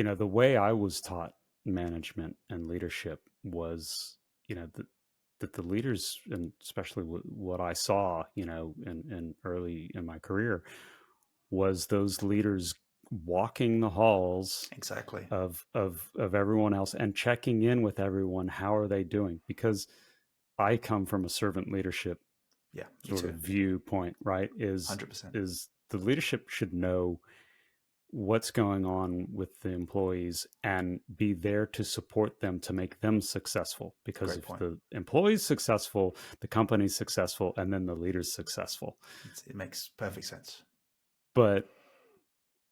the way I was taught management and leadership was, that the leaders, and especially what I saw, in early in my career, was those leaders walking the halls Exactly. of everyone else and checking in with everyone. How are they doing? Because I come from a servant leadership Yeah, me sort of too. viewpoint, right? Is 100%. is the leadership should know what's going on with the employees and be there to support them to make them successful, because Great if point. the employee's successful, the company's successful, and then the leader's successful. It makes perfect sense. But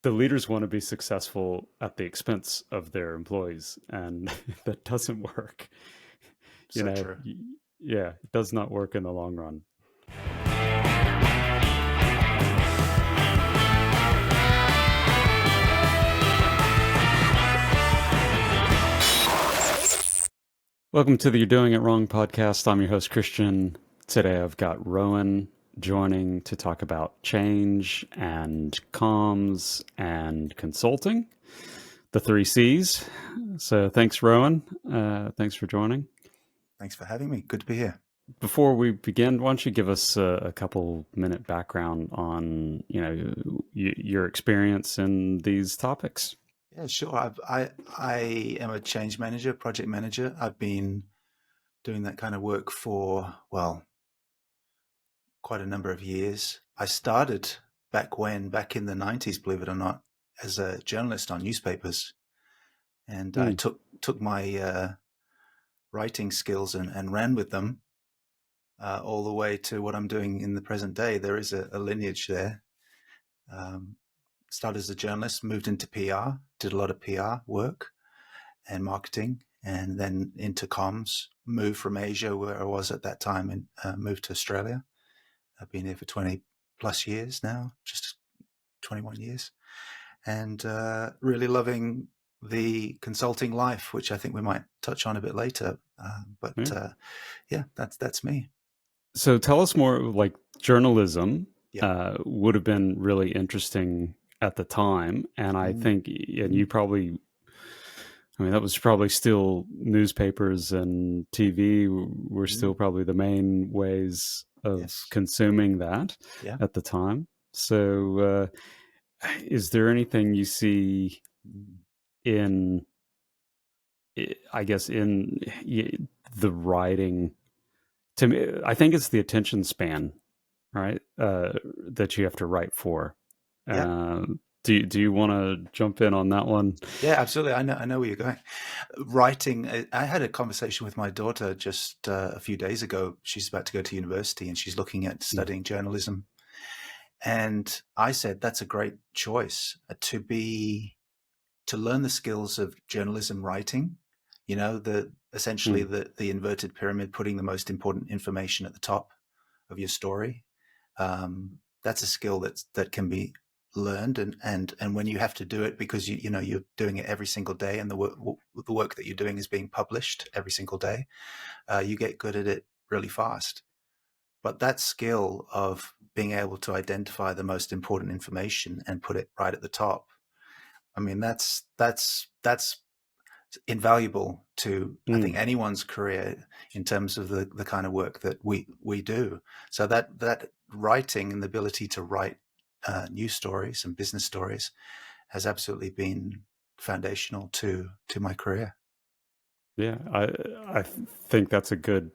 the leaders want to be successful at the expense of their employees, and that doesn't work. you So know true. yeah, it does not work in the long run. Welcome to the You're Doing It Wrong podcast. I'm your host, Christian. Today I've got Rohan joining to talk about change and comms and consulting, the three C's. So thanks, Rohan. Thanks for joining. Thanks for having me. Good to be here. Before we begin, why don't you give us a couple minute background on your experience in these topics? Yeah, sure. I am a change manager, project manager. I've been doing that kind of work for, well, quite a number of years. I started back in the 90s, believe it or not, as a journalist on newspapers. And I Hmm. took my writing skills and ran with them all the way to what I'm doing in the present day. There is a lineage there. Um, Started as a journalist, moved into PR, did a lot of PR work and marketing, and then into comms. Moved from Asia, where I was at that time, and moved to Australia. I've been here for 20 plus years now, just 21 years, and really loving the consulting life, which I think we might touch on a bit later. But Yeah. yeah, that's me. So tell us more. Like, journalism Yeah. would have been really interesting at the time, and I Mm. think, and Mm. you probably, I mean, that was probably still newspapers and TV were Mm. still probably the main ways of Yes. consuming that Yeah. at the time. So, is there anything you see Mm. in, I guess, in the writing? To me, I think it's the attention span, right? That you have to write for. Yeah. Uh, do you want to jump in on that one? Yeah, absolutely. I know where you're going. Writing. I had a conversation with my daughter just a few days ago. She's about to go to university and she's looking at Mm, studying journalism. And I said that's a great choice to learn the skills of journalism writing. You know, the essentially mm, the inverted pyramid, putting the most important information at the top of your story. That's a skill that can be learned, and when you have to do it because you know you're doing it every single day, and the work that you're doing is being published every single day, you get good at it really fast. But that skill of being able to identify the most important information and put it right at the top, I mean, that's invaluable to, I think, mm. anyone's career in terms of the kind of work that we do. So that writing and the ability to write news stories and business stories has absolutely been foundational to my career. Yeah, I think that's a good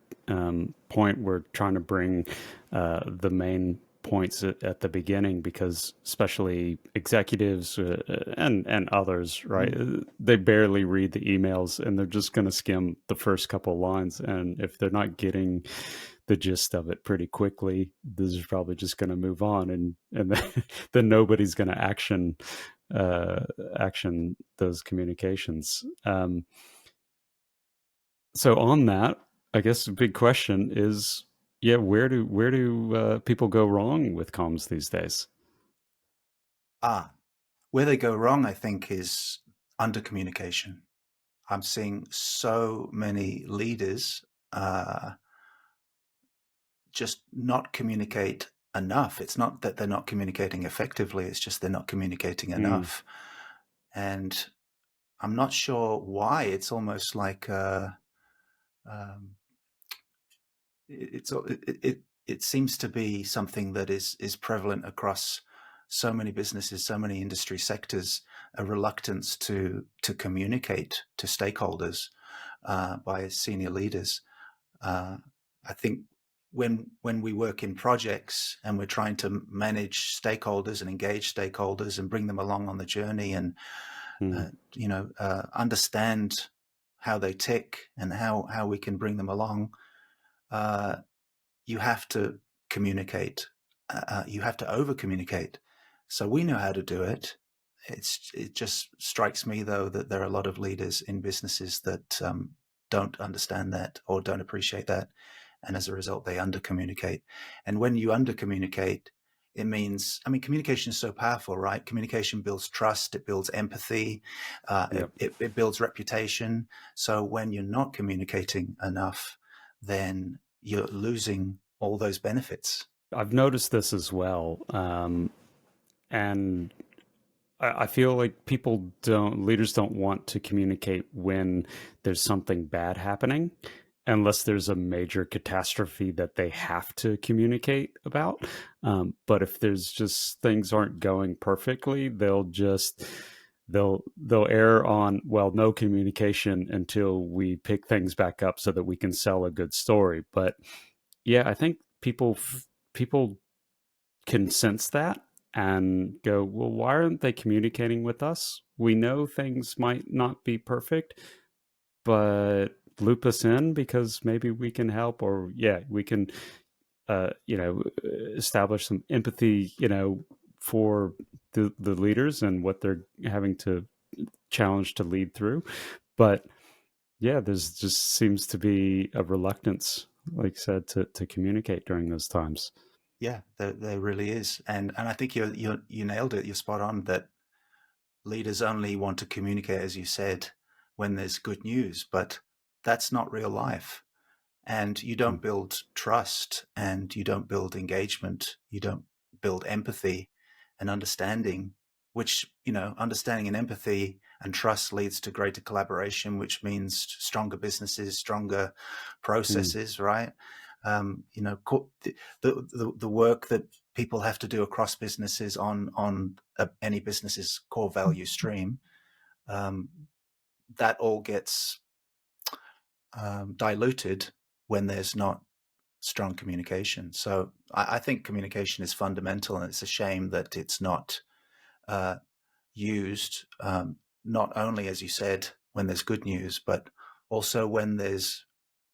point. We're trying to bring the main points at the beginning, because especially executives and others, right? Mm. They barely read the emails and they're just going to skim the first couple lines. And if they're not getting the gist of it pretty quickly, this is probably just going to move on, and then nobody's going to uh, action those communications. So on that, I guess the big question is, yeah, where do people go wrong with comms these days? Ah, where they go wrong, I think, is under communication. I'm seeing so many leaders uh, just not communicate enough. It's not that they're not communicating effectively, it's just they're not communicating Mm, enough. And I'm not sure why. It's almost like um, it seems to be something that is prevalent across so many businesses, so many industry sectors, a reluctance to communicate to stakeholders by senior leaders. Uh, I think when we work in projects and we're trying to manage stakeholders and engage stakeholders and bring them along on the journey and Mm, understand how they tick and how we can bring them along, uh, you have to communicate. You have to over communicate. So we know how to do it. It just strikes me though that there are a lot of leaders in businesses that don't understand that or don't appreciate that, and as a result, they under communicate. And when you under communicate, it means, I mean, communication is so powerful, right? Communication builds trust, it builds empathy, yep. it builds reputation. So when you're not communicating enough, then you're losing all those benefits. I've noticed this as well. And I feel like leaders don't want to communicate when there's something bad happening, unless there's a major catastrophe that they have to communicate about. But if there's just things aren't going perfectly, they'll err on, well, no communication until we pick things back up so that we can sell a good story. But yeah, I think people can sense that and go, well, why aren't they communicating with us? We know things might not be perfect, but loop us in because maybe we can help, or yeah, we can, establish some empathy, for the leaders and what they're having to challenge to lead through. But yeah, there's just seems to be a reluctance, like I said, to communicate during those times. Yeah, there really is, and I think you nailed it. You're spot on that leaders only want to communicate, as you said, when there's good news, but that's not real life. And you Mm, don't build trust and you don't build engagement. You don't build empathy and understanding, which, understanding and empathy and trust leads to greater collaboration, which means stronger businesses, stronger mm, processes, right? The work that people have to do across businesses on any business's core value stream, um, that all gets diluted when there's not strong communication. So I think communication is fundamental, and it's a shame that it's not uh, used, not only, as you said, when there's good news, but also when there's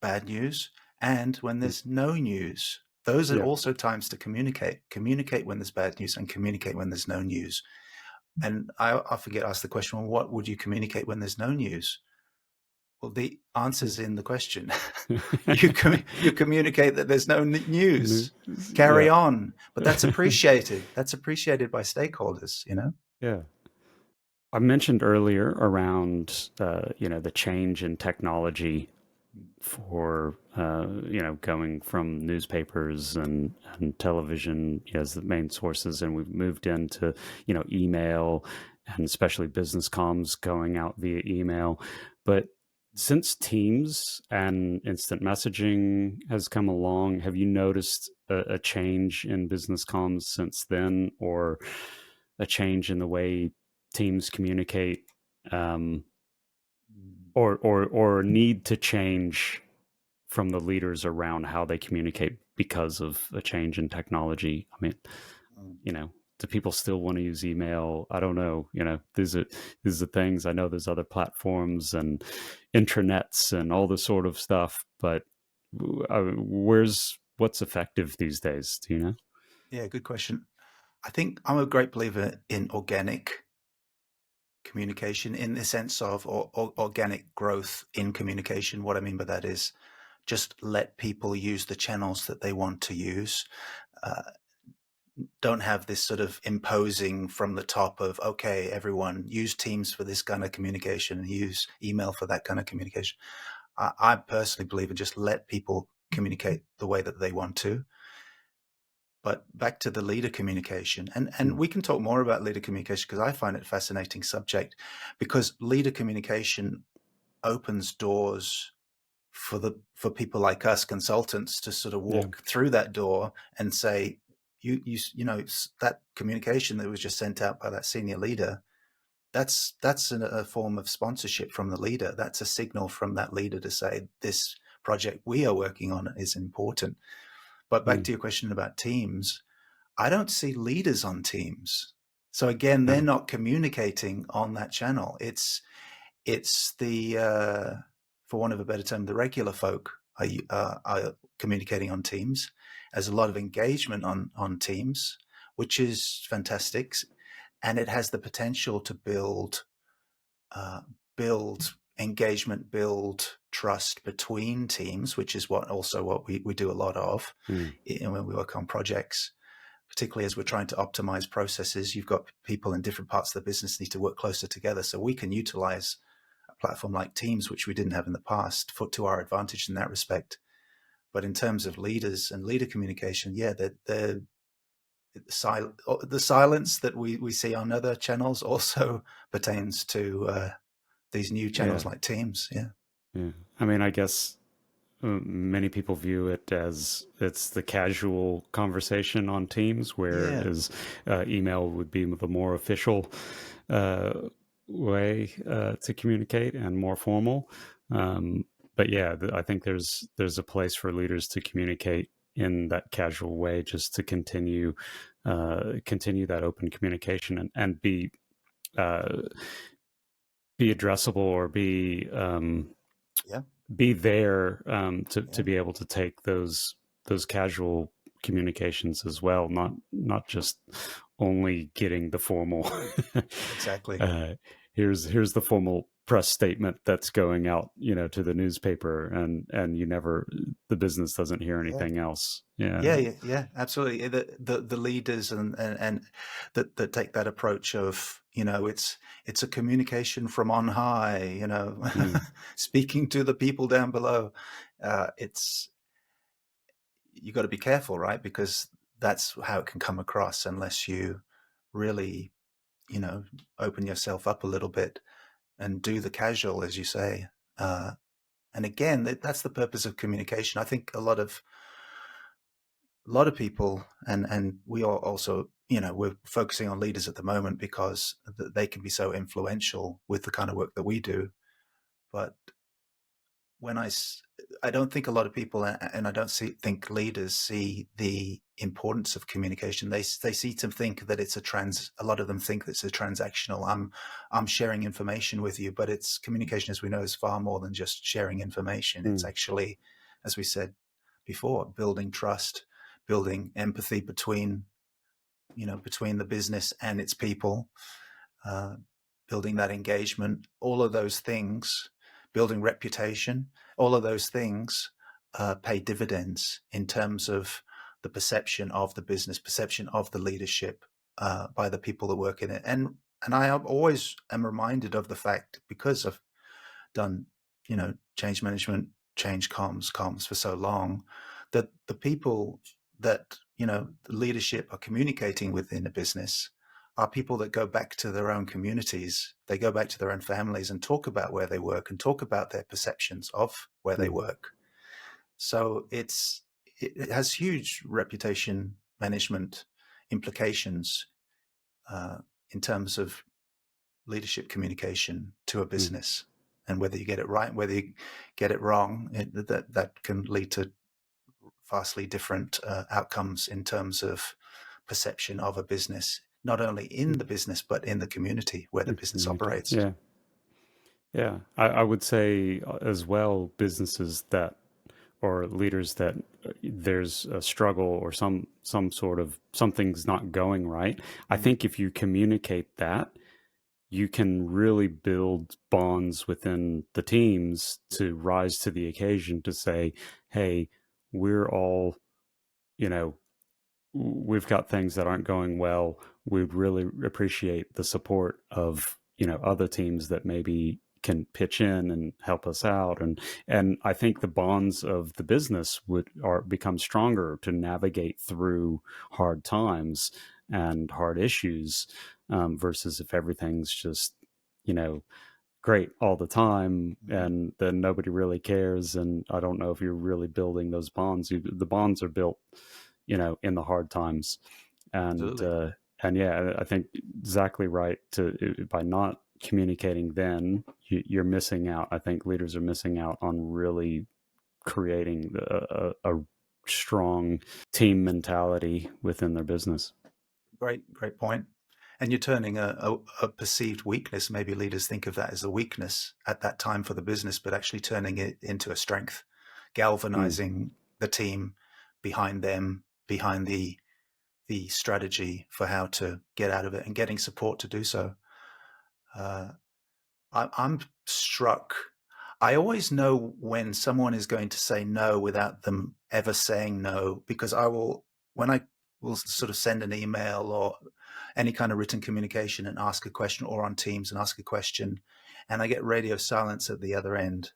bad news and when mm. there's no news. Those are Yeah. also times to communicate. Communicate when there's bad news and communicate when there's no news. And I forget to ask the question, well, what would you communicate when there's no news? Well, the answer's in the question. You communicate that there's no news. Yeah. Carry on, but that's appreciated. That's appreciated by stakeholders. Yeah. I mentioned earlier around, the change in technology for, going from newspapers and television as the main sources. And we've moved into, email, and especially business comms going out via email. But since Teams and instant messaging has come along, have you noticed a change in business comms since then, or a change in the way teams communicate, um, or need to change from the leaders around how they communicate because of a change in technology? I mean, do people still want to use email? I don't know. These are things. I know there's other platforms and intranets and all this sort of stuff, but what's effective these days? Do you know? Yeah, good question. I think I'm a great believer in organic communication in the sense of organic growth in communication. What I mean by that is just let people use the channels that they want to use. Uh, don't have this sort of imposing from the top of, okay, everyone use Teams for this kind of communication and use email for that kind of communication. I personally believe in just let people communicate the way that they want to. But back to the leader communication, and Mm. we can talk more about leader communication because I find it a fascinating subject, because leader communication opens doors for people like us consultants to sort of Yeah. walk through that door and say, you know, that communication that was just sent out by that senior leader, that's a form of sponsorship from the leader. That's a signal from that leader to say this project we are working on is important. But back Mm. to your question about teams, I don't see leaders on teams. So again, they're No. not communicating on that channel. It's the for want of a better term, the regular folk are communicating on teams. There's a lot of engagement on teams, which is fantastic, and it has the potential to uh, build engagement, build trust between teams, which is what we do a lot of Mm. when we work on projects, particularly as we're trying to optimize processes. You've got people in different parts of the business need to work closer together, so we can utilize a platform like Teams, which we didn't have in the past, to our advantage in that respect. But in terms of leaders and leader communication, yeah, the silence that we see on other channels also pertains to these new channels Yeah. like Teams. Yeah, Yeah. I mean, I guess many people view it as it's the casual conversation on Teams, yeah, whereas email would be the more official uh, way to communicate and more formal. Um, but yeah, I think there's a place for leaders to communicate in that casual way, just to continue that open communication and uh, be addressable or yeah, be there to yeah, be able to take those casual communications as well, not just only getting the formal exactly. uh, here's the formal press statement that's going out, to the newspaper, and the business doesn't hear Yeah. anything else. Yeah. Yeah, yeah, yeah, absolutely. The leaders and that take that approach of, it's a communication from on high, Mm. speaking to the people down below. It's You got to be careful, right? Because that's how it can come across unless you really, you know, open yourself up a little bit and do the casual, as you say. And again, that's the purpose of communication. I think a lot of people, and we are also, we're focusing on leaders at the moment because they can be so influential with the kind of work that we do. But when I don't think a lot of people, and I don't think leaders see the importance of communication. They see to think that a lot of them think that it's a transactional. I'm sharing information with you, but it's communication, as we know, is far more than just sharing information. It's Mm. actually, as we said before, building trust, building empathy between the business and its people, uh, building that engagement, all of those things, building reputation, all of those things pay dividends in terms of the perception of the business, perception of the leadership by the people that work in it. And I always am reminded of the fact, because I've done, change management, change comms for so long, that the people that, the leadership are communicating within a business are people that go back to their own communities. They go back to their own families and talk about where they work and talk about their perceptions of where they Mm. work. So it has huge reputation management implications uh, in terms of leadership communication to a Mm. business. And whether you get it right, whether you get it wrong, that can lead to vastly different outcomes in terms of perception of a business, not only in Mm. the business, but in the community where the Mm. business Community. operates. Yeah. Yeah. I would say as well, businesses that or leaders that there's a struggle or some sort of something's not going right. I Mm. think if you communicate that, you can really build bonds within the teams to rise to the occasion to say, hey, we're all, you know, we've got things that aren't going well. We'd really appreciate the support of, other teams that maybe can pitch in and help us out. And I think the bonds of the business become stronger to navigate through hard times and hard issues, versus if everything's just, you know, great all the time Mhm. and then nobody really cares. And I don't know if you're really building those bonds. The bonds are built, in the hard times. and Absolutely. uh and yeah, I think exactly right. By not communicating, then you're missing out. I think leaders are missing out on really creating a strong team mentality within their business. Great point. And you're turning a perceived weakness. Maybe leaders think of that as a weakness at that time for the business, but actually turning it into a strength, Mm. galvanizing the team behind them, behind the strategy for how to get out of it, and getting support to do so. Uh, I'm struck. I always know when someone is going to say no without them ever saying no, because when I will sort of send an email or any kind of written communication and ask a question, or on Teams and ask a question, and I get radio silence at the other end.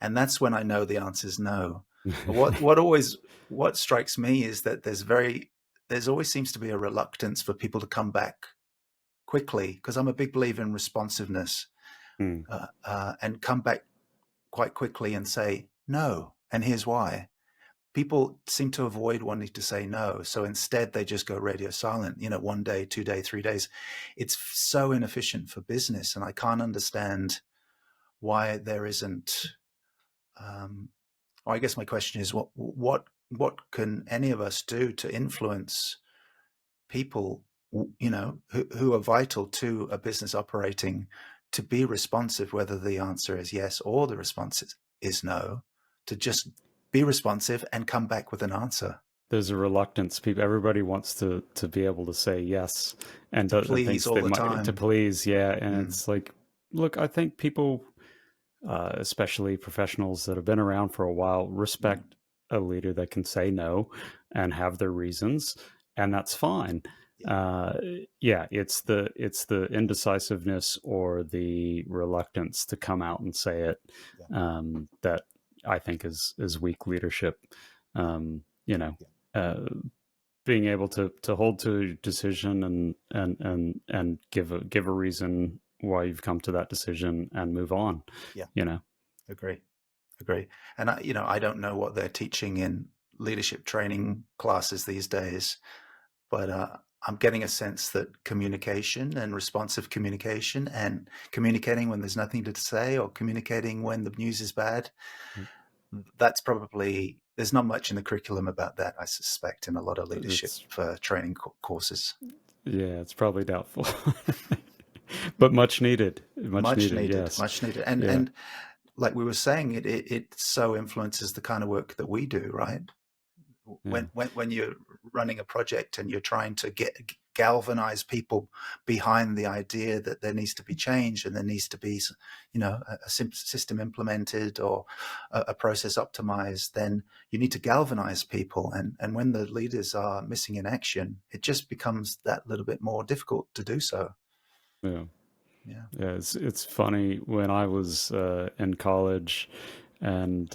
And that's when I know the answer is no. What strikes me is that there's always seems to be a reluctance for people to come back quickly, because I'm a big believer in responsiveness, Mm. and come back quite quickly and say no, and here's why. People seem to avoid wanting to say no, so instead they just go radio silent. 1 day, 2 day, 3 days. It's so inefficient for business, and I can't understand why there isn't. Well, I guess my question is, what can any of us do to influence people, who are vital to a business operating, to be responsive, whether the answer is yes or the response is no, to just be responsive and come back with an answer, There's a reluctance. Everybody wants to be able to say yes, and to please thinks all they the might to time. please. Yeah, and Mm, it's like, look, I think people, especially professionals that have been around for a while, mm, respect a leader that can say no and have their reasons, and that's fine. yeah, Uh, yeah, it's the indecisiveness or the reluctance to come out and say it, yeah, that I think is weak leadership. Um, you know, yeah, uh, being able to hold to a decision and give a reason why you've come to that decision and move on. yeah. You know, Agree, agree. And I don't know what they're teaching in leadership training classes these days, but I'm getting a sense that communication and responsive communication, and communicating when there's nothing to say, or communicating when the news is bad, that's probably, there's not much in the curriculum about that, I suspect, in a lot of leadership it's training courses. yeah, it's probably doubtful, but much needed, much Much needed. needed, Yes, much needed. And yeah, and like we were saying, it so influences the kind of work that we do, right? yeah. When you're running a project and you're trying to galvanize people behind the idea that there needs to be change, and there needs to be, a system implemented, or a process optimized, then you need to galvanize people. And when the leaders are missing in action, it just becomes that little bit more difficult to do so. Yeah. Yeah. Yeah, it's funny when I was in college, and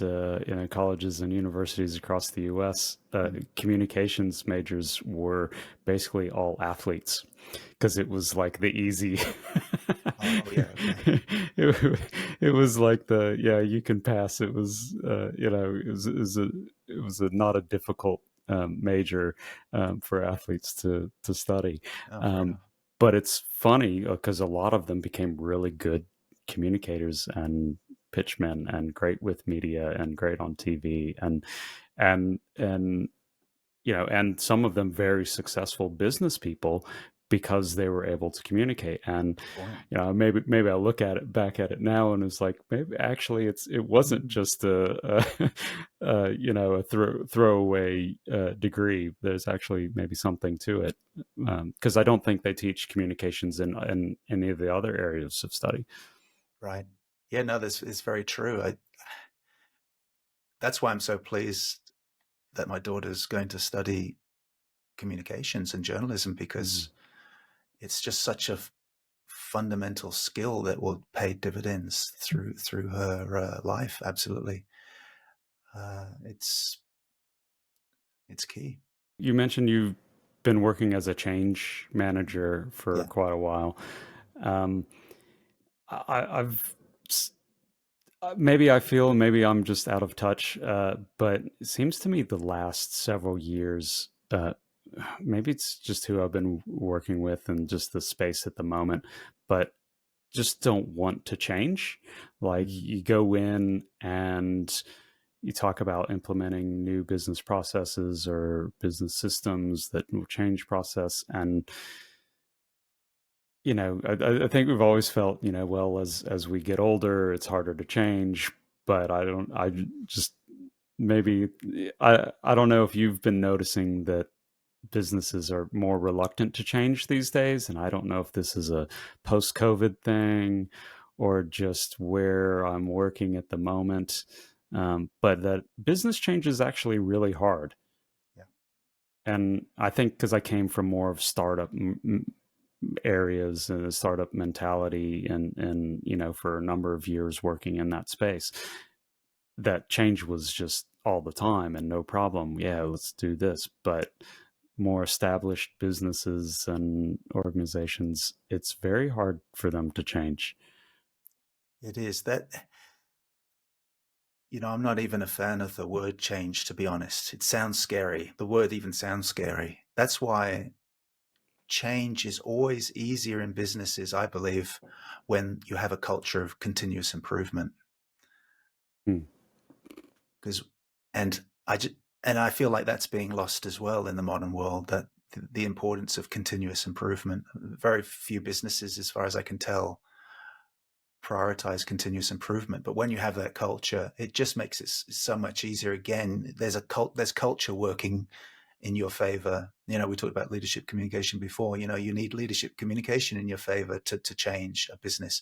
colleges and universities across the U.S. Mm. Communications majors were basically all athletes because it was like the easy. Oh yeah. Okay. it was like the, yeah, you can pass. It was it was not a difficult major for athletes to study. Oh, fair Um, enough. but it's funny because a lot of them became really good communicators and pitchmen and great with media and great on TV, and and some of them very successful business people because they were able to communicate. And Good point. maybe I look at it back at it now and it's like, maybe actually it wasn't Mm. just a throwaway degree. There's actually maybe something to it, because I don't think they teach communications in any of the other areas of study. Right. Yeah. No, this is very true. That's why I'm so pleased that my daughter's going to study communications and journalism, Mm. because it's just such a fundamental skill that will pay dividends through her life. Absolutely, it's key. You mentioned you've been working as a change manager for Yeah, quite a while. Um, I've maybe I feel maybe I'm just out of touch, but it seems to me the last several years, maybe it's just who I've been working with and just the space at the moment, but just don't want to change. Like mm. you go in and you talk about implementing new business processes or business systems that will change process, and I think we've always felt, well, as we get older, it's harder to change. But I just maybe I don't know if you've been noticing that businesses are more reluctant to change these days, and I don't know if this is a post-COVID thing or just where I'm working at the moment. But that business change is actually really hard, Yeah, and I think because I came from more of startup areas and a startup mentality, and for a number of years working in that space, that change was just all the time and no problem. Yeah, let's do this. But more established businesses and organizations, it's very hard for them to change. it is that. I'm not even a fan of the word change, to be honest. It sounds scary. The word even sounds scary. That's why change is always easier in businesses, I believe, when you have a culture of continuous improvement. Hmm. Because, and I just, and I feel like that's being lost as well in the modern world. That the importance of continuous improvement. Very few businesses, as far as I can tell, prioritize continuous improvement. But when you have that culture, it just makes it so much easier. Again, there's culture working in your favor. We talked about leadership communication before. You need leadership communication in your favor to change a business.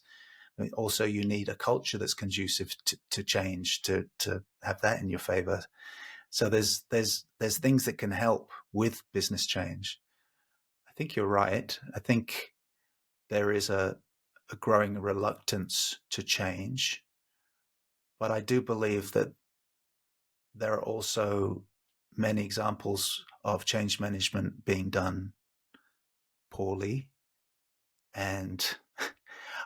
I mean, also, you need a culture that's conducive to change to have that in your favor. So there's things that can help with business change. I think you're right. I think there is a growing reluctance to change, but I do believe that there are also many examples of change management being done poorly, and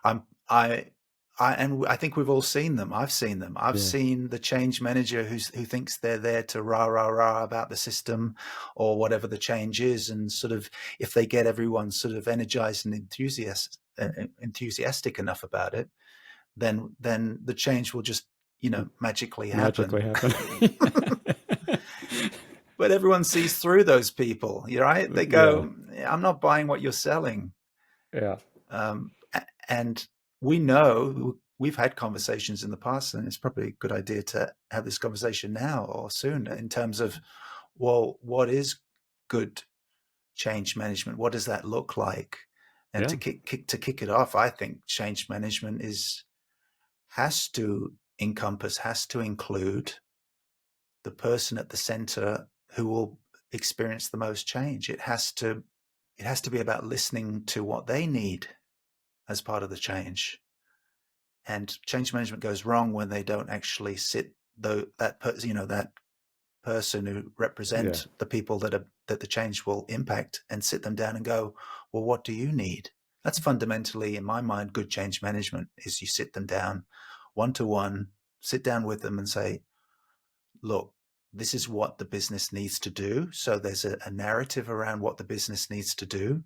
I'm I. And I think we've all seen them. I've seen them. I've Yeah. seen the change manager who thinks they're there to rah rah rah about the system or whatever the change is, and sort of if they get everyone sort of energized and enthusiastic enough about it, then the change will just magically Magically happen. happen. But everyone sees through those people, right? They Yeah. go, I'm not buying what you're selling. Yeah. um, and we know, we've had conversations in the past, and it's probably a good idea to have this conversation now or soon in terms of, well, what is good change management? What does that look like? And Yeah. to kick it off, I think change management has to include the person at the center who will experience the most change. It has to be about listening to what they need as part of the change. And change management goes wrong when they don't actually sit that person who Yeah. represent the people that the change will impact, and sit them down and go, well, what do you need? That's fundamentally, in my mind, good change management. Is you sit them down one to one, sit down with them and say, look, this is what the business needs to do. So there's a narrative around what the business needs to do.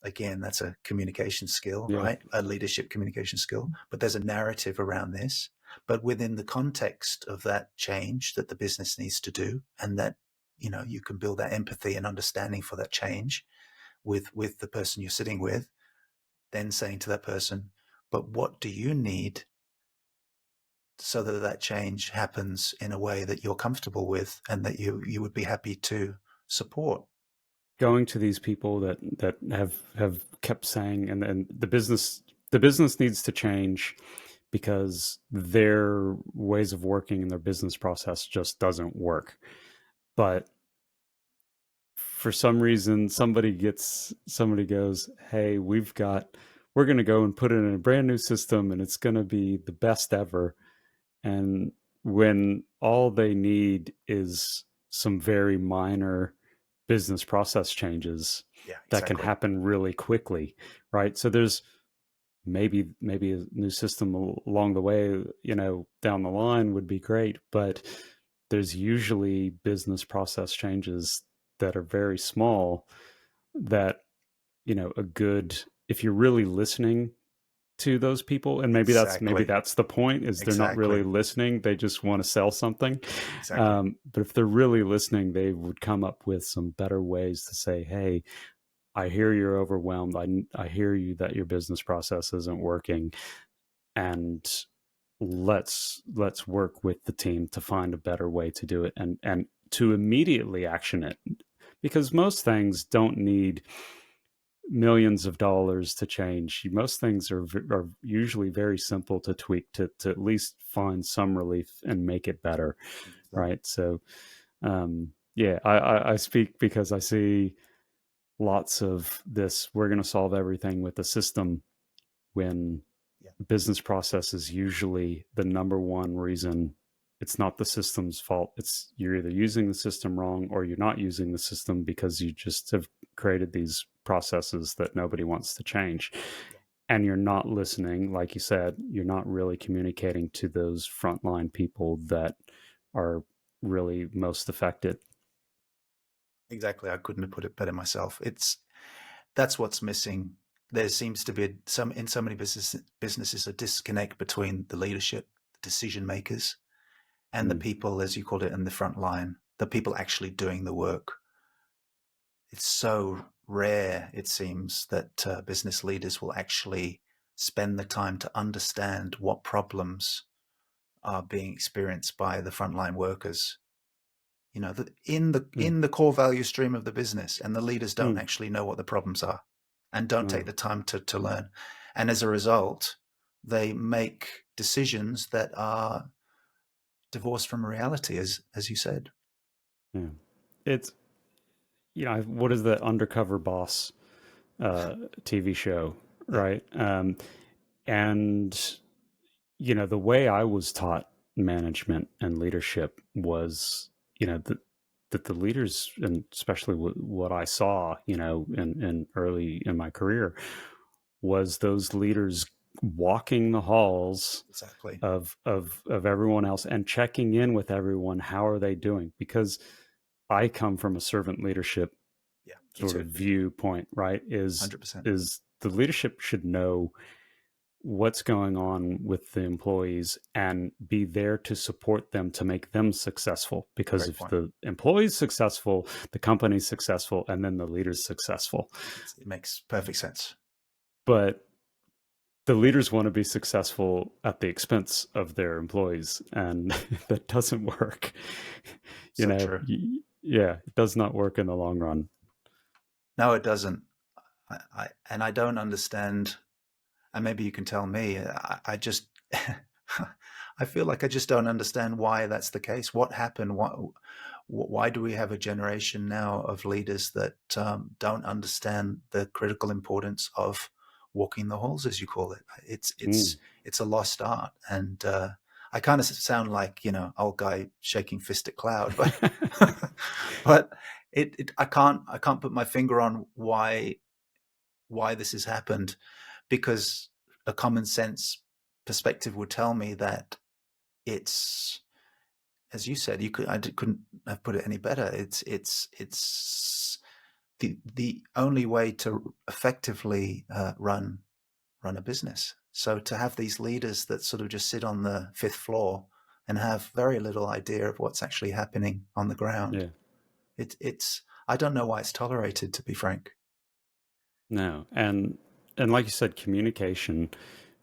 Again, that's a communication skill, Yeah. right? A leadership communication skill. But there's a narrative around this. But within the context of that change that the business needs to do, and that you can build that empathy and understanding for that change with the person you're sitting with, then saying to that person, but what do you need so that that change happens in a way that you're comfortable with and that you would be happy to support? Going to these people that have kept saying, and the business needs to change because their ways of working and their business process just doesn't work. But for some reason, somebody goes, hey, we've got we're going to go and put it in a brand new system and it's going to be the best ever. And when all they need is some very minor business process changes Yeah, that can exactly. happen really quickly, right? So there's maybe a new system along the way, down the line would be great, but there's usually business process changes that are very small that, a good, if you're really listening to those people, and maybe Exactly. that's the point, is they're not really Exactly. listening, they just want to sell something. Exactly. But if they're really listening, they would come up with some better ways to say, hey, I hear you're overwhelmed, I hear you that your business process isn't working, and let's work with the team to find a better way to do it, and to immediately action it, because most things don't need millions of dollars to change. Most things are usually very simple to tweak to at least find some relief and make it better, 100%. right? So yeah, I speak because I see lots of this, we're going to solve everything with the system, when Yeah. business process is usually the number one reason. It's not the system's fault. It's, you're either using the system wrong or you're not using the system because you just have created these processes that nobody wants to change. Yeah. And you're not listening, like you said, you're not really communicating to those frontline people that are really most affected. Exactly. I couldn't have put it better myself. That's what's missing. There seems to be in so many businesses a disconnect between the leadership, the decision makers, and the Mm, people, as you called it, in the front line, the people actually doing the work. It's so rare, it seems, that business leaders will actually spend the time to understand what problems are being experienced by the frontline workers. mm, In the core value stream of the business, and the leaders don't mm, actually know what the problems are, and don't take no, the time to learn. And as a result, they make decisions that are divorced from reality, as you said. yeah. It's, what is the Undercover Boss TV show, Yeah, right? And the way I was taught management and leadership was, that the leaders, and especially what I saw, in early in my career, was those leaders walking the halls exactly. of everyone else and checking in with everyone. How are they doing? Because I come from a servant leadership Yeah, me sort of too. viewpoint, right? 100%. Is the leadership should know what's going on with the employees and be there to support them to make them successful, because Great if point. the employee's successful, the company's successful, and then the leader's successful. It makes perfect sense. But the leaders want to be successful at the expense of their employees, and that doesn't work. So true. Yeah, it does not work in the long run. No, it doesn't. And I don't understand. And maybe you can tell me. I just, I feel like I just don't understand why that's the case. What happened? Why do we have a generation now of leaders that don't understand the critical importance of walking the halls, as you call it? Mm. It's a lost art, and I kind of sound like old guy shaking fist at cloud, but but I can't put my finger on why this has happened, because a common sense perspective would tell me that it's, as you said, couldn't have put it any better. It's the only way to effectively run a business. So to have these leaders that sort of just sit on the fifth floor and have very little idea of what's actually happening on the ground, Yeah. it's I don't know why it's tolerated, to be frank. No. And like you said, communication,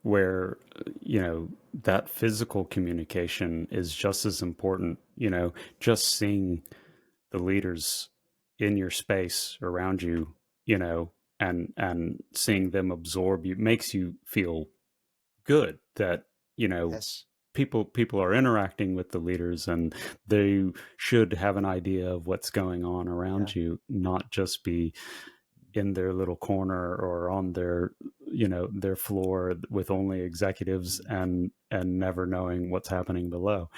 where that physical communication is just as important. Just seeing the leaders in your space around you, and seeing them absorb you makes you feel good that you know Yes, people are interacting with the leaders, and they should have an idea of what's going on yeah, around you, not just be in their little corner or on their, their floor with only executives, Mm. and never knowing what's happening below.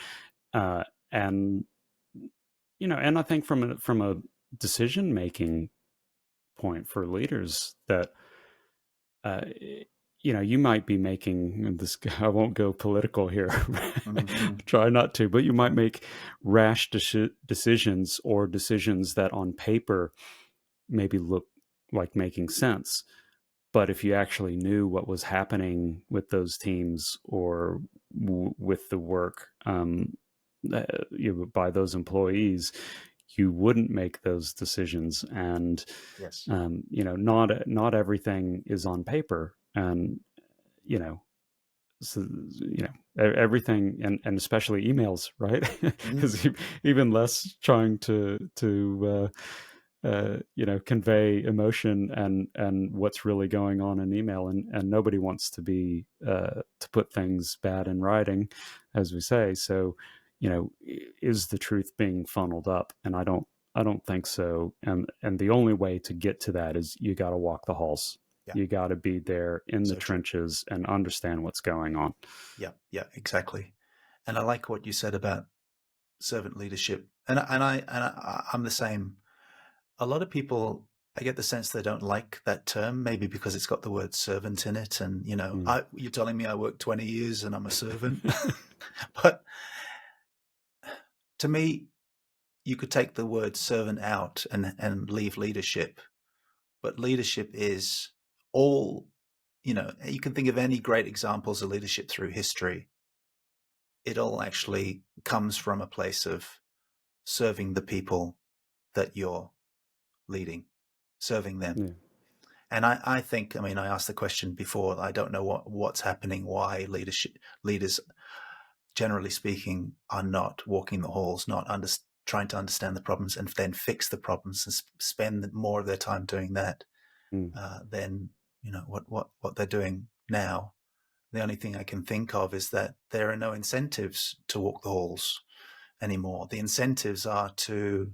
And and I think from a decision making point for leaders, that uh, you might be making this. I won't go political here. Mm-hmm. Try not to, but you might Yeah. make rash decisions, or decisions that on paper maybe look like making sense. But if you actually knew what was happening with those teams, or with the work, by those employees, you wouldn't make those decisions. And Yes. not everything is on paper, and you know so everything, and especially emails, right? Mm. Is even less trying to convey emotion and what's really going on in email. And nobody wants to put things bad in writing, as we say. So is the truth being funneled up? And I don't think so. And the only way to get to that is you got to walk the halls. Yeah. You got to be there in the So true. trenches and understand what's going on. Yeah. Yeah. Exactly. And I like what you said about servant leadership. I'm the same. A lot of people, I get the sense they don't like that term, maybe because it's got the word servant in it. And, Mm. you're telling me I worked 20 years and I'm a servant. But to me, you could take the word servant out and leave leadership. But leadership is all, you can think of any great examples of leadership through history. It all actually comes from a place of serving the people that you're leading, serving them. Yeah. And I think, I asked the question before, I don't know what's happening, why leaders, generally speaking, are not walking the halls, not trying to understand the problems and then fix the problems, and spend more of their time doing that Mm. than what they're doing now. The only thing I can think of is that there are no incentives to walk the halls anymore. The incentives are to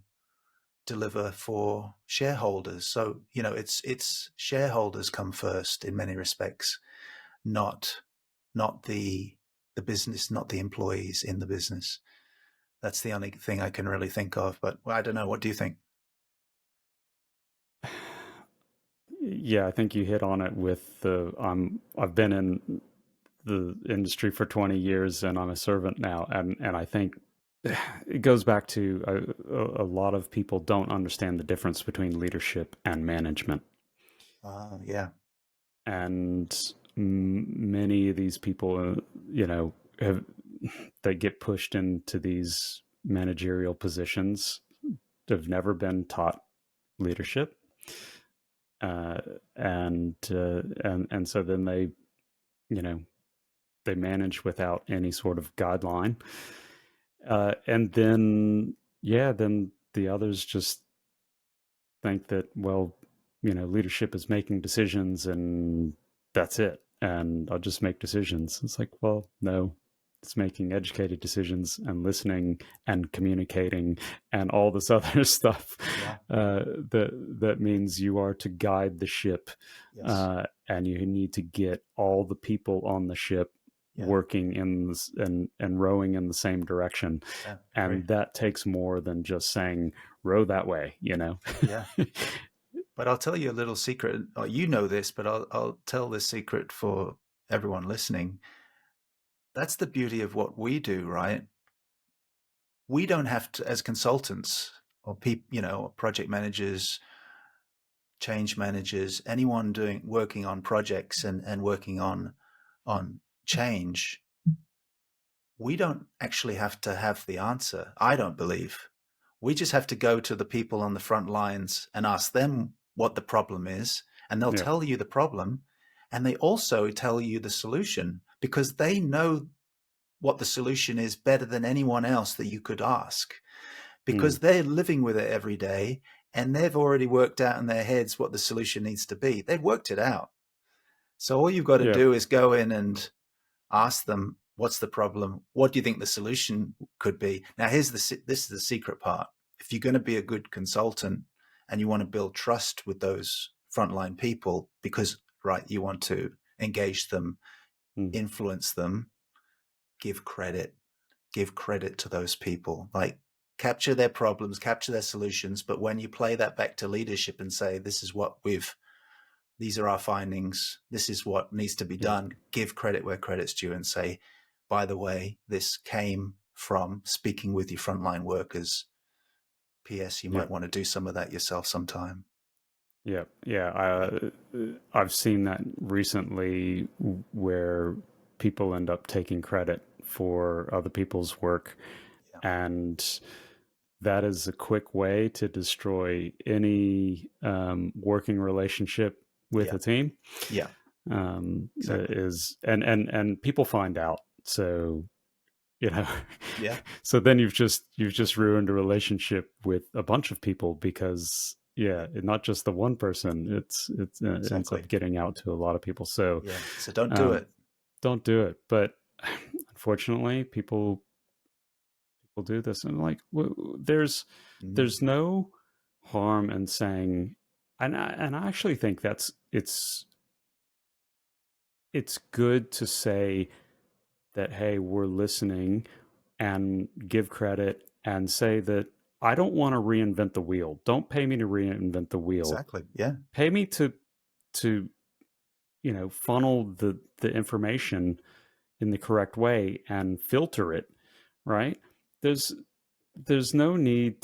deliver for shareholders. So, it's shareholders come first in many respects, not the business, not the employees in the business. That's the only thing I can really think of. But I don't know. What do you think? Yeah, I think you hit on it with the I've been in the industry for 20 years, and I'm a servant now. And I think it goes back to a lot of people don't understand the difference between leadership and management. Yeah. And many of these people, have that get pushed into these managerial positions have never been taught leadership. Uh, and so then you know they manage without any sort of guideline. And then, yeah, then the others just think that, well, leadership is making decisions, and that's it. And I'll just make decisions. It's like, well, no, it's making educated decisions and listening and communicating and all this other stuff. Yeah. That means you are to guide the ship, Yes. and you need to get all the people on the ship Yeah. working and rowing in the same direction. Yeah. Agree. And that takes more than just saying row that way. Yeah. But I'll tell you a little secret. Or you know this, but I'll tell this secret for everyone listening. That's the beauty of what we do, right? We don't have to, as consultants or project managers, change managers, anyone working on projects and working on change. We don't actually have to have the answer. I don't believe. We just have to go to the people on the front lines and ask them what the problem is, and they'll Yeah. tell you the problem, and they also tell you the solution, because they know what the solution is better than anyone else that you could ask, Mm. because they're living with it every day, and they've already worked out in their heads what the solution needs to be. They've worked it out. So all you've got to Yeah. do is go in and ask them, what's the problem? What do you think the solution could be? Now, this is the secret part. If you're going to be a good consultant and you want to build trust with those frontline people because, right, you want to engage them, Mm. influence them, give credit to those people, like capture their problems, capture their solutions. But when you play that back to leadership and say, these are our findings, this is what needs to be Yeah. done, give credit where credit's due and say, by the way, this came from speaking with your frontline workers. PS, you Yeah. might want to do some of that yourself sometime. Yeah. Yeah. Yeah. I've seen that recently where people end up taking credit for other people's work, Yeah. and that is a quick way to destroy any working relationship with Yeah. a team. Yeah. Exactly. Is and people find out, so you know, Yeah. so then you've just ruined a relationship with a bunch of people because Yeah. not just the one person. It ends up Exactly. getting out to a lot of people. So Yeah. So don't do um, it. don't do it. But unfortunately, people do this, and like there's no harm in saying, and I actually think it's good to say that, hey, we're listening, and give credit and say that I don't want to reinvent the wheel. Don't pay me to reinvent the wheel. Exactly. Yeah. Pay me to funnel the information in the correct way and filter it, right? There's there's no need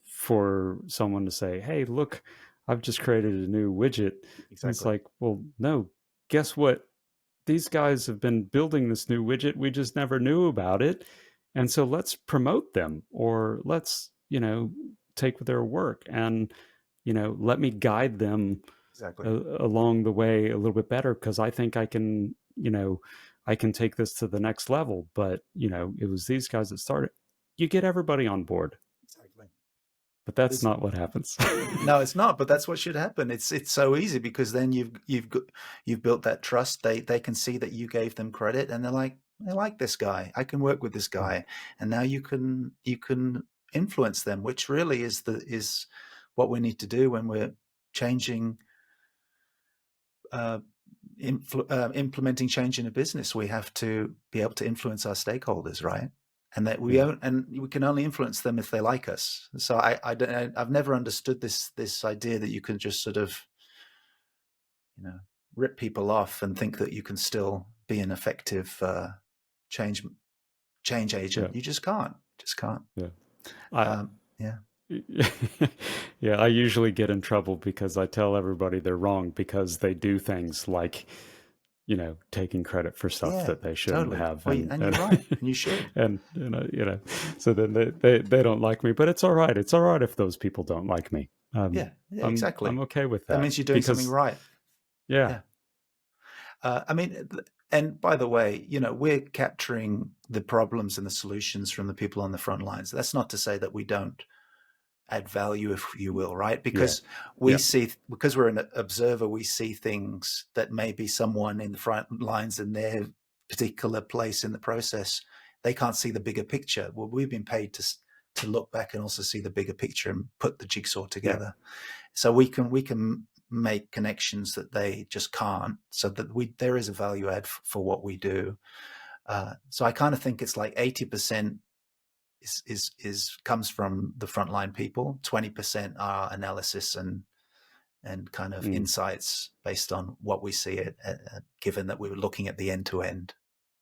for someone to say, "Hey, look, I've just created a new widget." And it's Exactly. like, "Well, no. Guess what? These guys have been building this new widget. We just never knew about it. And so let's promote them, or let's, take their work and, let me guide them Exactly. along the way a little bit better, because I think I can take this to the next level. But, it was these guys that started. You get everybody on board, Exactly. but But that's it's not what happens. no, it's not. But that's what should happen. It's so easy because then you've built that trust. They can see that you gave them credit, and they're like, I like this guy. I can work with this Yeah. guy, and now you can influence them, which really is what we need to do when we're changing, uh, implementing change in a business. We have to be able to influence our stakeholders, right? And that Yeah. we can only influence them if they like us. So I've never understood this idea that you can just sort of, you know, rip people off and think that you can still be an effective change change Yeah. agent. You just can't. Just can't. Yeah. I, Yeah. yeah, I usually get in trouble because I tell everybody they're wrong because they do things like, taking credit for stuff Yeah. that they shouldn't Totally. have, Well, and and you're and right, and you should. so then they don't like me, but it's all right. It's all right if those people don't like me. Yeah. Yeah. I'm Exactly. okay with That that means you're doing something because right. yeah, Yeah. I mean, and by the way, we're capturing the problems and the solutions from the people on the front lines. That's not to say that we don't add value, if you will, right? yeah, Because yeah, because we're an observer, we see things that maybe someone in the front lines in their particular place in the process, they can't see the bigger picture. Well, we've been paid to look back and also see the bigger picture and put the jigsaw yeah, together. So we can make connections that they just can't, so that there is a value add for what we do. So I kind of think it's like 80% is comes from the frontline people, 20% are analysis and kind of mm, insights based on what we see given that we were looking at the end-to-end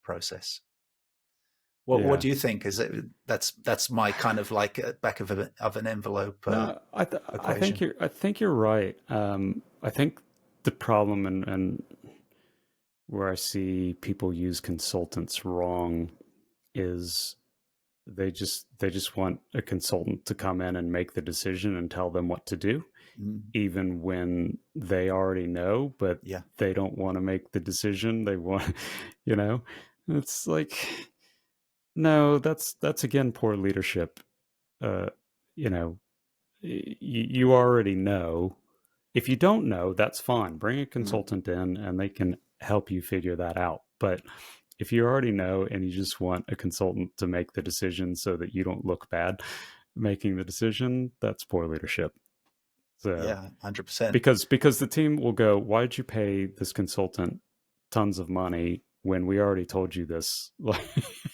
process. What yeah. do you think? Is it that's my kind of like back of an envelope No, equation? I think you're right. I think the problem, and where I see people use consultants wrong, is they just want a consultant to come in and make the decision and tell them what to do, Mm, even when they already know, but yeah. they don't want to make the decision. They want, you know, it's like, no, that's again poor leadership. Uh, you know, you already know. If you don't know, that's fine. Bring a Mm, consultant in and they can help you figure that out. But if you already know and you just want a consultant to make the decision so that you don't look bad making the decision, that's poor leadership. So Yeah, 100%. because the team will go, why did you pay this consultant tons of money when we already told you this? Like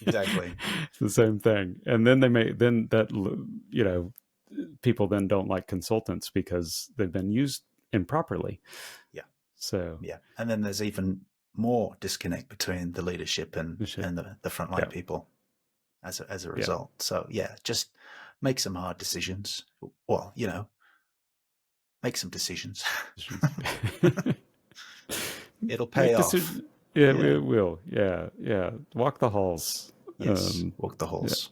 Exactly. it's the same thing. And then then that, you know, people then don't like consultants because they've been used improperly. Yeah. So Yeah. And then there's even more disconnect between the leadership and we should, the frontline yeah, people as a yeah. result. So yeah, just make some hard decisions. Well, make some decisions. It'll pay Make off. decisions. Yeah, Yeah. it will. Yeah, yeah. Walk the halls. Yes. Walk the Yeah. halls.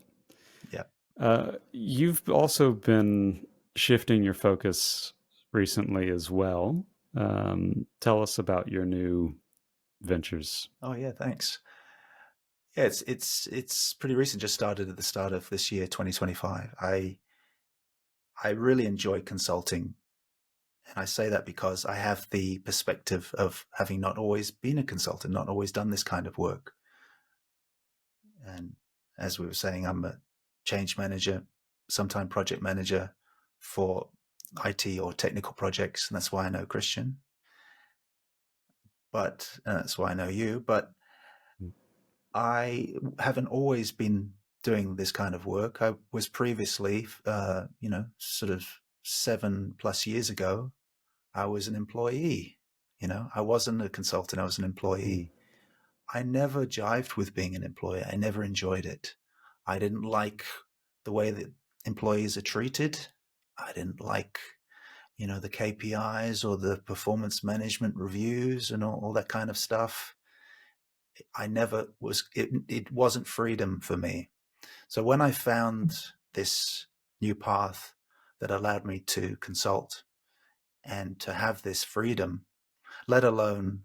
Yeah. You've also been shifting your focus recently as well. Tell us about your new ventures. Oh yeah. Thanks. Yeah. It's pretty recent. Just started at the start of this year, 2025. I really enjoy consulting. And I say that because I have the perspective of having not always been a consultant, not always done this kind of work. And as we were saying, I'm a change manager, sometime project manager for IT or technical projects. And that's why I know Christian, but that's why I know you. But I haven't always been doing this kind of work. I was previously, sort of 7+ years ago, I was an employee. I wasn't a consultant, I was an Mm, employee. I never jived with being an employee. I never enjoyed it. I didn't like the way that employees are treated. I didn't like, the KPIs or the performance management reviews and all that kind of stuff. I never was, it wasn't freedom for me. So when I found this new path that allowed me to consult and to have this freedom, let alone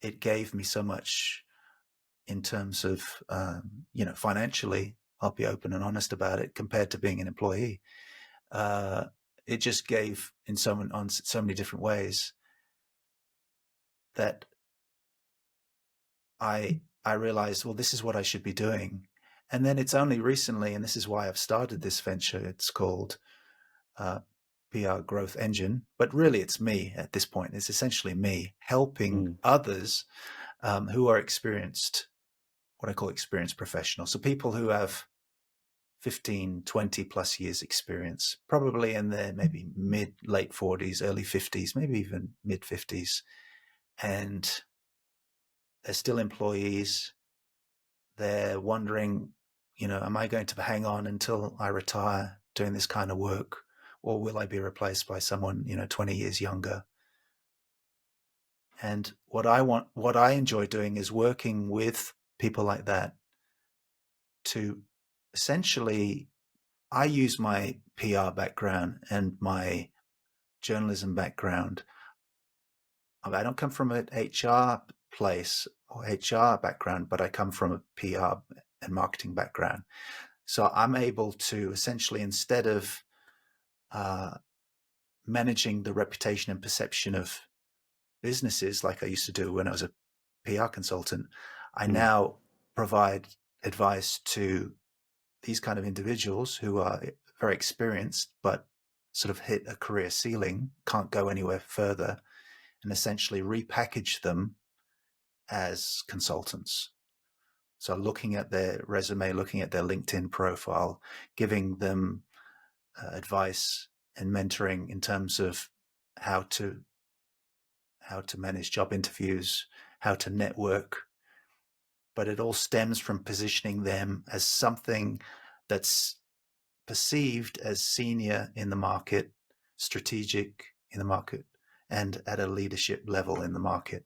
it gave me so much in terms of, financially, I'll be open and honest about it, compared to being an employee. Uh, it just gave on so many different ways that I realized, well, this is what I should be doing. And then it's only recently, and this is why I've started this venture. It's called uh, PR Growth Engine, but really it's me at this point. It's essentially me helping mm, others who are experienced, what I call experienced professionals. So people who have 15, 20+ years experience, probably in their maybe late 40s, early 50s, maybe even mid 50s. And they're still employees. They're wondering, am I going to hang on until I retire doing this kind of work? Or will I be replaced by someone, 20 years younger? And what I enjoy doing is working with people like that to essentially, I use my PR background and my journalism background. I don't come from an HR place or HR background, but I come from a PR and marketing background. So I'm able to essentially, instead of managing the reputation and perception of businesses like I used to do when I was a PR consultant, I mm, now provide advice to these kind of individuals who are very experienced, but sort of hit a career ceiling, can't go anywhere further, and essentially repackage them as consultants. So looking at their resume, looking at their LinkedIn profile, giving them advice and mentoring in terms of how to manage job interviews, how to network. But it all stems from positioning them as something that's perceived as senior in the market, strategic in the market, and at a leadership level in the market,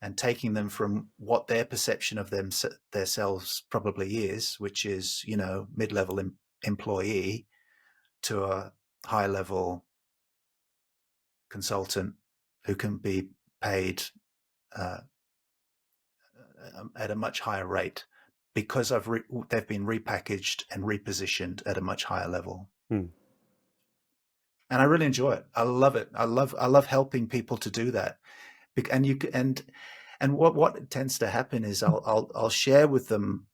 and taking them from what their perception of themselves probably is, which is, mid-level employee, to a high-level consultant who can be paid uh, at a much higher rate because they've been repackaged and repositioned at a much higher level. mm. And I really enjoy it. I love it. I love helping people to do that. And what tends to happen is I'll share with them,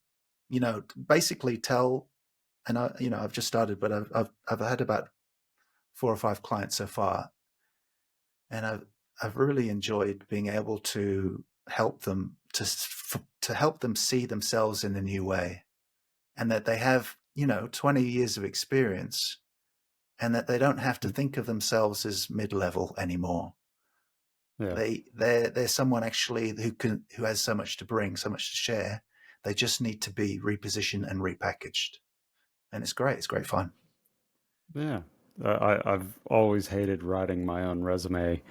basically tell, and I've just started, but I've had about 4 or 5 clients so far, and I've really enjoyed being able to help them to help them see themselves in a new way, and that they have 20 years of experience, and that they don't have to think of themselves as mid-level anymore. Yeah. They're someone actually who has so much to bring, so much to share. They just need to be repositioned and repackaged, and it's great. It's great fun. Yeah. I've always hated writing my own resume,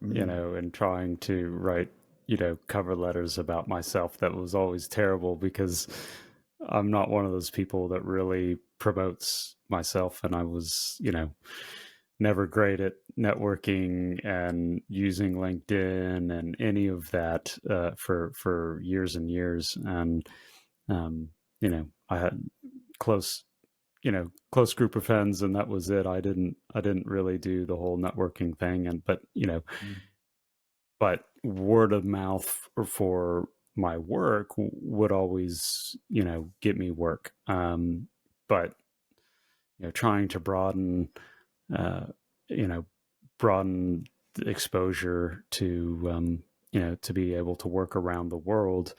Mm. and trying to write, cover letters about myself. That was always terrible because I'm not one of those people that really promotes myself. And I was, never great at networking and using LinkedIn and any of that for years and years. And, um, I had close close group of friends, and that was it. I didn't really do the whole networking thing. And Mm. but word of mouth for my work would always get me work. But trying to uh you know broaden the exposure to to be able to work around the world,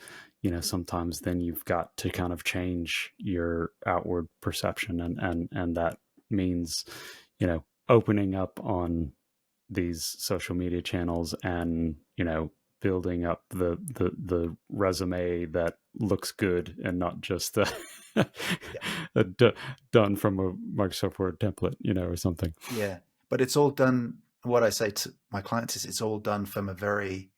sometimes then you've got to kind of change your outward perception, and that means opening up on these social media channels, and building up the resume that looks good, and not just Yeah, done from a Microsoft Word template, or something. yeah. But it's all done. What I say to my clients is, it's all done from a very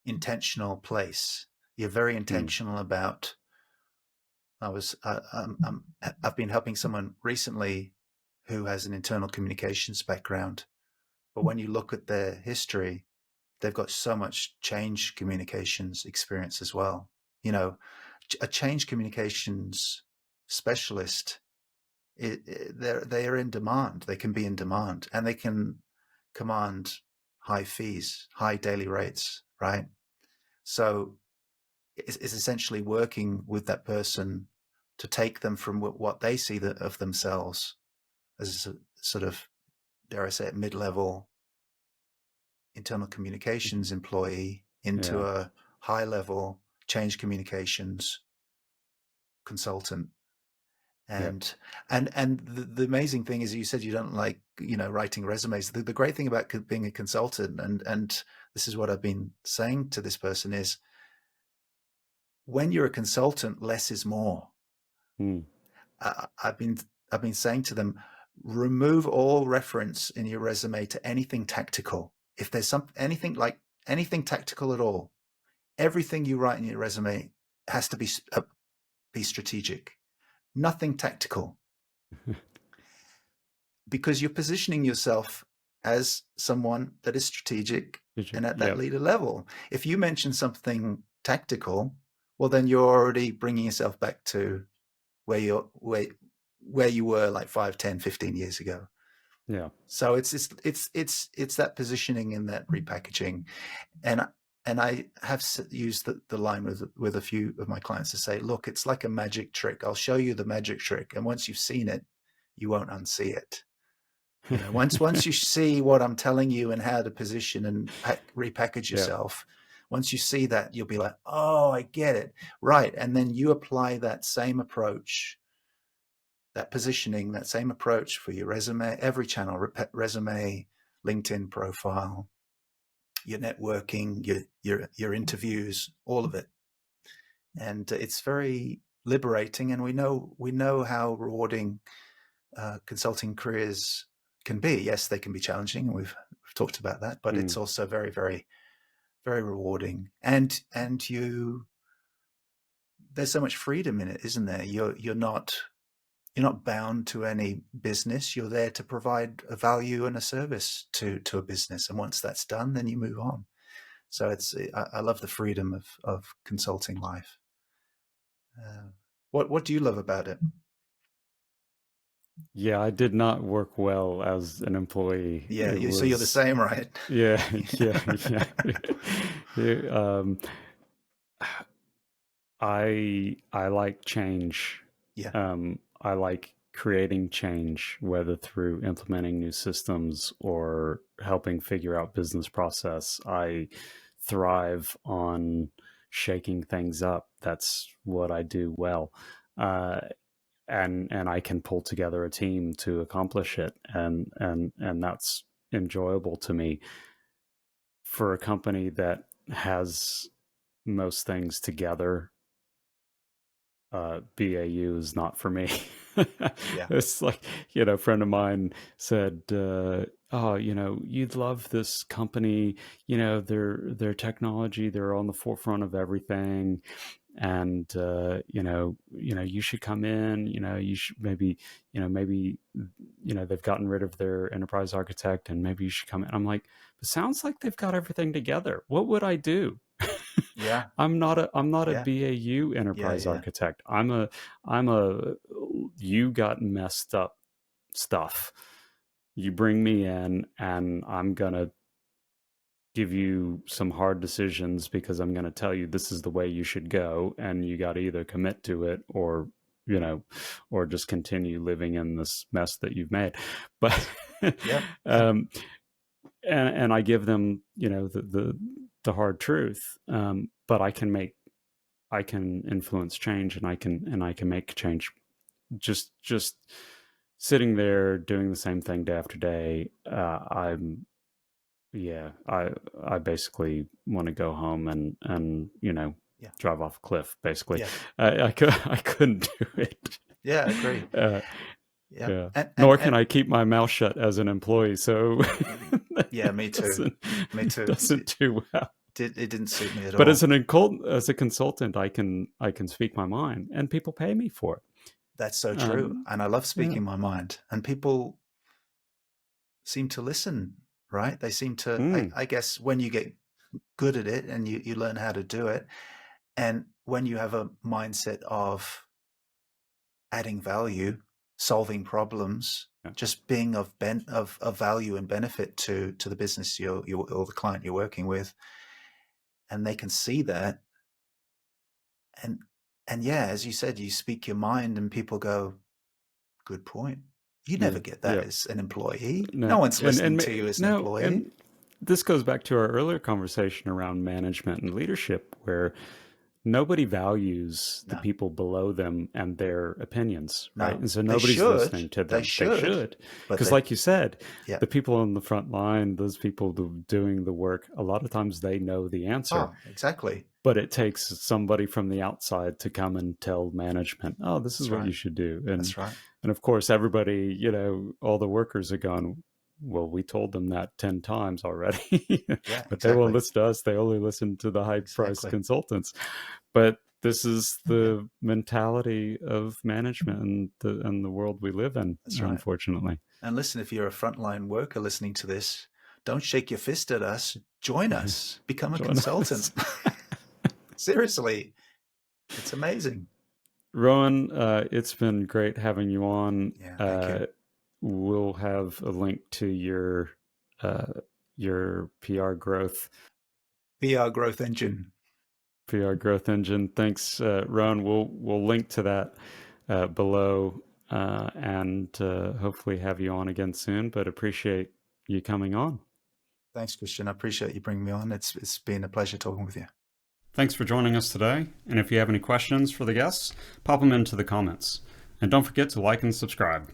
intentional place. You're very Mm, intentional about. I've been helping someone recently who has an internal communications background, but when you look at their history, they've got so much change communications experience as well. You know, a change communications specialist, they are in demand. They can be in demand, and they can command high fees, high daily rates, right? So it's essentially working with that person to take them from what they see of themselves as a sort of, dare I say it, mid-level internal communications employee into yeah. a high-level change communications consultant. Yeah. And the amazing thing is, you said you don't like writing resumes. The great thing about being a consultant, and this is what I've been saying to this person, is when you're a consultant, less is more. Mm. I've been saying to them, remove all reference in your resume to anything tactical. If there's anything tactical at all, everything you write in your resume has to be strategic. Nothing tactical, because you're positioning yourself as someone that is strategic and at that Yep. leader level. If you mention something tactical, well, then you're already bringing yourself back to where you were like 5, 10, 15 years ago. Yeah. So it's that positioning and that repackaging, and I have used the line with a few of my clients to say, look, it's like a magic trick. I'll show you the magic trick, and once you've seen it, you won't unsee it. Once you see what I'm telling you and how to position and repackage Yeah. yourself, once you see that, you'll be like, oh, I get it, right? And then you apply that same approach, that positioning, that same approach for your resume, every channel, resume, LinkedIn profile, your networking, your interviews, all of it. And it's very liberating. And we know how rewarding consulting careers can be. Yes, they can be challenging. We've talked about that, but it's Mm. also very, very, very rewarding. And there's so much freedom in it, isn't there? You're not bound to any business. You're there to provide a value and a service to a business, and once that's done, then you move on. So I love the freedom of consulting life. What do you love about it? Yeah, I did not work well as an employee. Yeah, It so you're the was, same, right? yeah, yeah, yeah. Yeah, I like change. Yeah. I like creating change, whether through implementing new systems or helping figure out business process. I thrive on shaking things up. That's what I do well. Uh, and I can pull together a team to accomplish it, and that's enjoyable to me. For a company that has most things together, BAU is not for me. Yeah. It's like, a friend of mine said, "Oh, you'd love this company. Their technology, they're on the forefront of everything, and you should come in. You should maybe they've gotten rid of their enterprise architect, and maybe you should come in." I'm like, "It sounds like they've got everything together. What would I do?" Yeah. I'm not a Yeah. BAU Yeah. enterprise Yeah. architect. I'm a you got messed up stuff. You bring me in, and I'm gonna give you some hard decisions because I'm gonna tell you this is the way you should go, and you got to either commit to it you know or just continue living in this mess that you've made. But Yep. Yep. um, and I give them the hard truth. But I can influence change, and I can make change. Just sitting there doing the same thing day after day. I'm Yeah. I basically want to go home and Yeah. drive off a cliff. Basically, Yeah. I couldn't do it. Yeah. Agree. Uh, Yeah. yeah. And Nor can I keep my mouth shut as an employee. So yeah, it me too. doesn't Me too. doesn't do well. It didn't suit me at But all. as a consultant, I can speak my mind, and people pay me for it. That's so true. Um, And I love yeah. speaking my mind. And people seem to listen, right? They seem to, Mm, I guess, when you get good at it and you learn how to do it, and when you have a mindset of adding value, solving problems, yeah. just being of value and benefit to the business or the client you're working with, and they can see that, and yeah, as you said, you speak your mind and people go, good point. You never Yeah. get that Yeah. as an employee. No No, one's listening and to you as an no, employee. and this goes back to our earlier conversation around management and leadership, where nobody values the No, people below them and their opinions, right? no. And so They nobody's should. listening to They them. They should. should, But because, they, like you said, yeah. the people on the front line, those people doing the work, a lot of times they know the answer, Oh, exactly. but it takes somebody from the outside to come and tell management, "Oh, this is That's what you right. should do." That's right. And of course, everybody, all the workers are going, "Well, we told them that 10 times already." Yeah, But they won't exactly. listen to us. They only listen to the high priced Exactly. consultants. But this is Yeah, the mentality of management and the world we live in, that's right. unfortunately. And listen, if you're a frontline worker listening to this, don't shake your fist at us. Join us. Become a Join consultant. us. Seriously, it's amazing. Rowan, it's been great having you on. Yeah, thank you. We'll have a link to uh, your Be our growth engine. PR growth engine. Thanks, Rowan. We'll link to that below, and hopefully have you on again soon. But appreciate you coming on. Thanks, Christian. I appreciate you bringing me on. It's been a pleasure talking with you. Thanks for joining us today. And if you have any questions for the guests, pop them into the comments. And don't forget to like and subscribe.